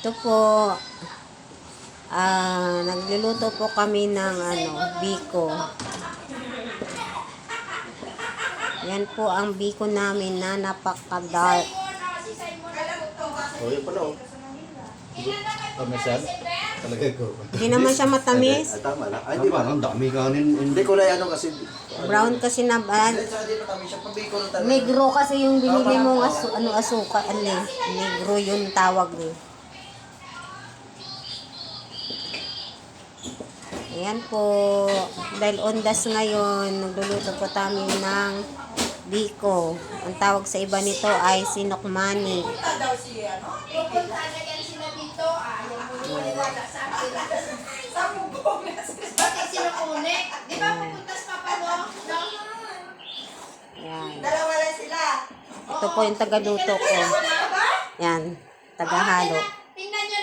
Ito po, nagluluto po kami ng biko. Yan po ang biko namin na napaka-dark. Oh, yun pala oh. Pamisal? Talaga ko. Hindi naman siya matamis. Tama lang. Ay, di ba? Ang dami kanin. Hindi ko na ano kasi. Brown kasi na Hindi, saka di matamis siya. Pabiko na talaga. negro kasi yung binili mong asuka. Negro yung tawag niya. Ayan po. Dahil ondas ngayon, nagluluto po kami ng biko. Ang tawag sa iba nito ay sinokmani. Pupunta na yan sila dito. Ayaw mo maniwala sa akin. Sa bubong na sila. Bakit sinukunik? Di ba pupuntas papa mo? No? Ayan. Dalawa lang sila. Ito po yung tagaluto ko. Yan. Tagahalo. Tingnan nyo